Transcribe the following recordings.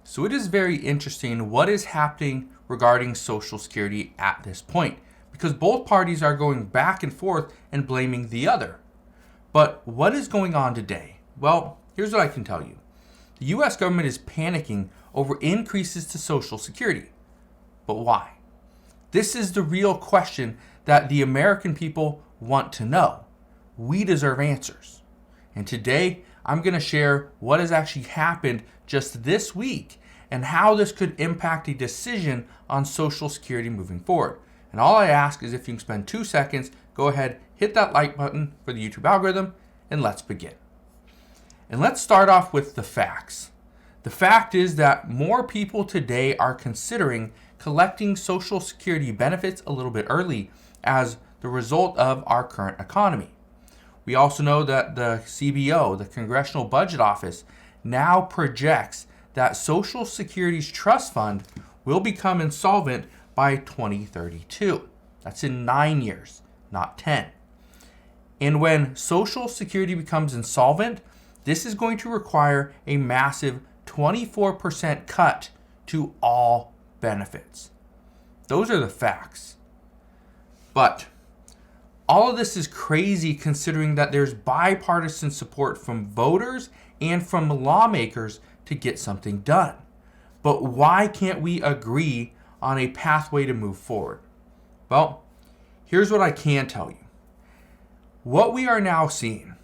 So it is very interesting what is happening regarding Social Security at this point, because both parties are going back and forth and blaming the other. But what is going on today? Well, here's what I can tell you. The US government is panicking over increases to Social Security. But why? This is the real question that the American people want to know. We deserve answers. And today, I'm going to share what has actually happened just this week and how this could impact a decision on Social Security moving forward. And all I ask is if you can spend 2 seconds, go ahead, hit that like button for the YouTube algorithm, and let's begin. And let's start off with the facts. The fact is that more people today are considering collecting Social Security benefits a little bit early as the result of our current economy. We also know that the CBO, the Congressional Budget Office, now projects that Social Security's trust fund will become insolvent by 2032. That's in 9 years, not 10. And when Social Security becomes insolvent, this is going to require a massive 24% cut to all benefits. Those are the facts. But all of this is crazy considering that there's bipartisan support from voters and from lawmakers to get something done. But why can't we agree on a pathway to move forward? Well, here's what I can tell you. What we are now seeing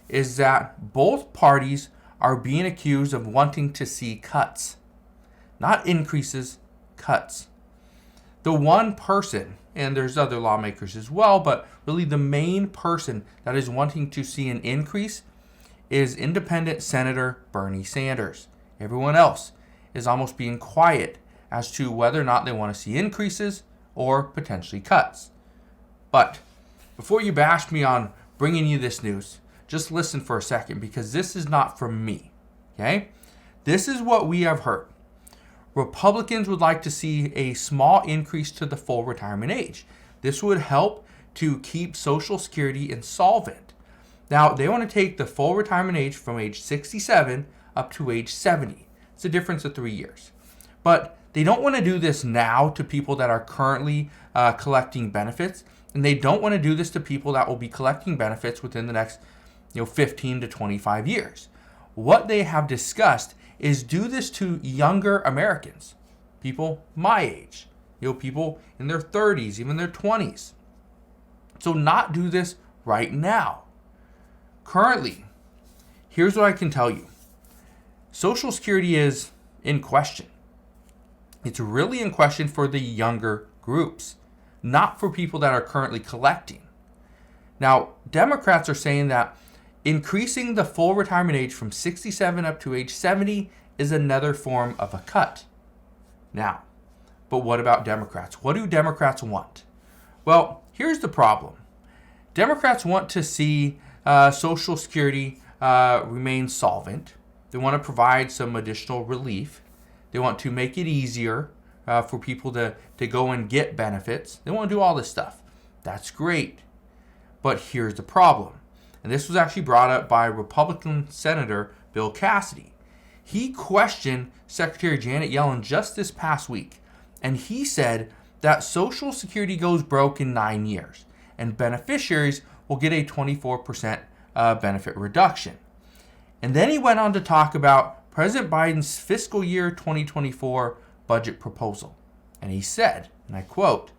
is that both parties are being accused of wanting to see cuts. Not increases, cuts. The one person, and there's other lawmakers as well, but really the main person that is wanting to see an increase is Independent Senator Bernie Sanders. Everyone else is almost being quiet as to whether or not they want to see increases or potentially cuts. But before you bash me on bringing you this news, just listen for a second because this is not from me, okay? This is what we have heard. Republicans would like to see a small increase to the full retirement age. This would help to keep Social Security insolvent. Now, they want to take the full retirement age from age 67 up to age 70. It's a difference of 3 years. But they don't want to do this now to people that are currently collecting benefits, and they don't want to do this to people that will be collecting benefits within the next 15 to 25 years. What they have discussed is do this to younger Americans, people my age, people in their 30s, even their 20s. So not do this right now. Currently, here's what I can tell you. Social Security is in question. It's really in question for the younger groups, not for people that are currently collecting. Now, Democrats are saying that increasing the full retirement age from 67 up to age 70 is another form of a cut. Now, but what about Democrats? What do Democrats want? Well, here's the problem. Democrats want to see Social Security remain solvent. They want to provide some additional relief. They want to make it easier for people to go and get benefits. They want to do all this stuff. That's great. But here's the problem. And this was actually brought up by Republican Senator Bill Cassidy. He questioned Secretary Janet Yellen just this past week. And he said that Social Security goes broke in 9 years. And beneficiaries will get a 24% benefit reduction. And then he went on to talk about President Biden's fiscal year 2024 budget proposal. And he said, and I quote,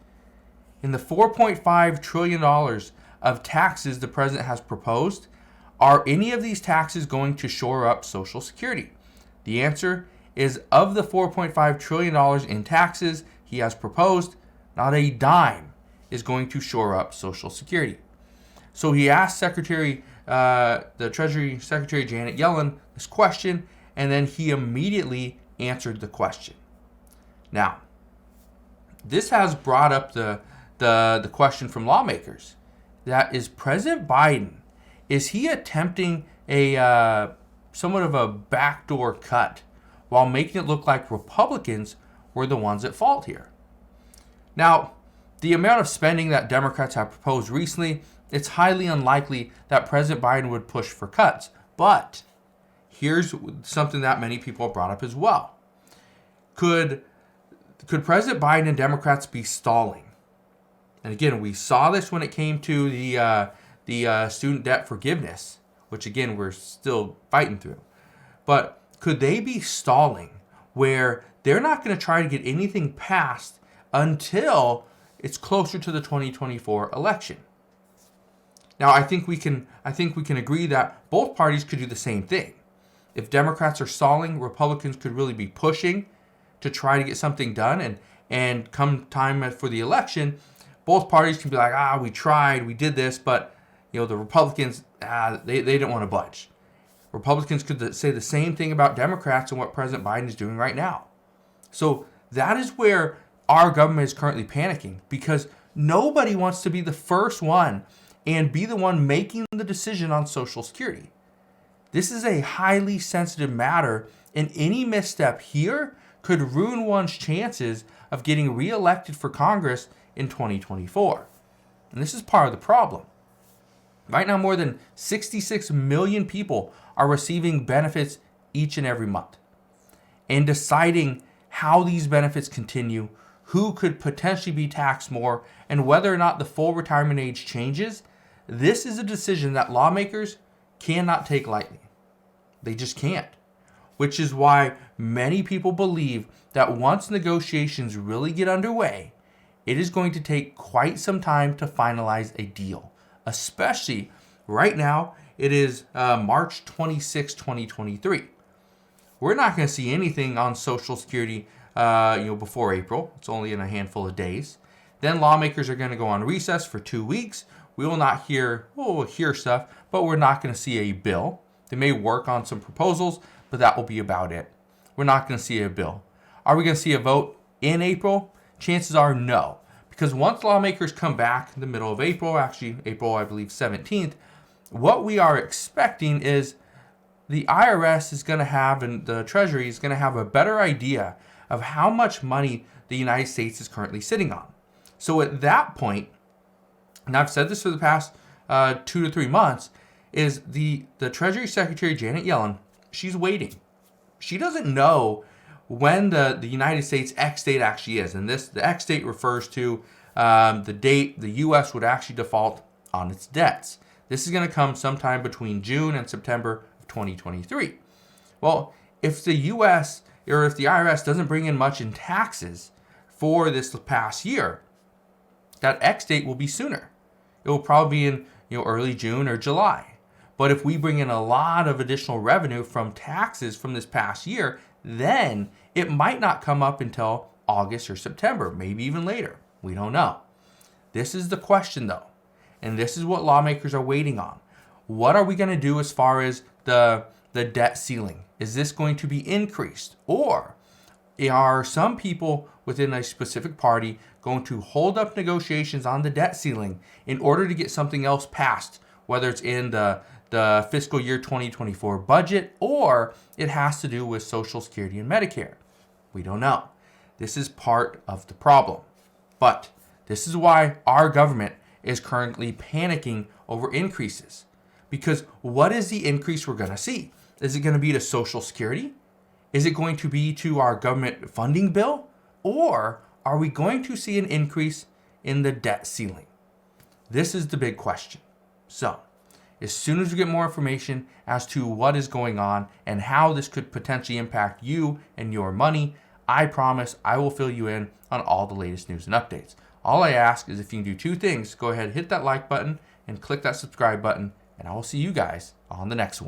"In the $4.5 trillion of taxes the president has proposed, are any of these taxes going to shore up Social Security? The answer is of the $4.5 trillion in taxes he has proposed, not a dime is going to shore up Social Security." So he asked the Treasury Secretary Janet Yellen this question, and then he immediately answered the question. Now, this has brought up the question from lawmakers. That is President Biden, is he attempting a somewhat of a backdoor cut while making it look like Republicans were the ones at fault here? Now, the amount of spending that Democrats have proposed recently, it's highly unlikely that President Biden would push for cuts. But here's something that many people have brought up as well. Could President Biden and Democrats be stalling? And again, we saw this when it came to the student debt forgiveness, which again, we're still fighting through. But could they be stalling where they're not going to try to get anything passed until it's closer to the 2024 election? Now, I think we can agree that both parties could do the same thing. If Democrats are stalling, Republicans could really be pushing to try to get something done, and come time for the election, both parties can be like, we tried, we did this, but the Republicans, they don't want to budge. Republicans could say the same thing about Democrats and what President Biden is doing right now. So that is where our government is currently panicking, because nobody wants to be the first one and be the one making the decision on Social Security. This is a highly sensitive matter, and any misstep here could ruin one's chances of getting reelected for Congress in 2024. And this is part of the problem. Right now, more than 66 million people are receiving benefits each and every month. And deciding how these benefits continue, who could potentially be taxed more, and whether or not the full retirement age changes, this is a decision that lawmakers cannot take lightly. They just can't. Which is why many people believe that once negotiations really get underway, it is going to take quite some time to finalize a deal. Especially right now, it is March 26, 2023. We're not going to see anything on Social Security before April. It's only in a handful of days. Then lawmakers are going to go on recess for 2 weeks. We will not hear, we'll hear stuff, but we're not going to see a bill. They may work on some proposals, but that will be about it. We're not going to see a bill. Are we going to see a vote in April? Chances are no. Because once lawmakers come back in the middle of April, actually April, I believe, 17th, what we are expecting is the IRS is going to have, and the Treasury is going to have a better idea of how much money the United States is currently sitting on. So at that point, and I've said this for the past 2 to 3 months, is the Treasury Secretary, Janet Yellen, she's waiting. She doesn't know when the United States X date actually is. And the X date refers to the date the U.S. would actually default on its debts. This is going to come sometime between June and September of 2023. Well, if the U.S. or if the IRS doesn't bring in much in taxes for this past year, that X date will be sooner. It will probably be in early June or July. But if we bring in a lot of additional revenue from taxes from this past year, then it might not come up until August or September, maybe even later. We don't know. This is the question, though. And this is what lawmakers are waiting on. What are we going to do as far as the debt ceiling? Is this going to be increased? Or are some people within a specific party going to hold up negotiations on the debt ceiling in order to get something else passed, whether it's in the fiscal year 2024 budget or it has to do with Social Security and Medicare? We don't know. This is part of the problem. But this is why our government is currently panicking over increases. Because what is the increase we're going to see? Is it going to be to Social Security? Is it going to be to our government funding bill? Or are we going to see an increase in the debt ceiling? This is the big question. So, as soon as we get more information as to what is going on and how this could potentially impact you and your money, I promise I will fill you in on all the latest news and updates. All I ask is if you can do 2 things, go ahead, hit that like button and click that subscribe button, and I will see you guys on the next one.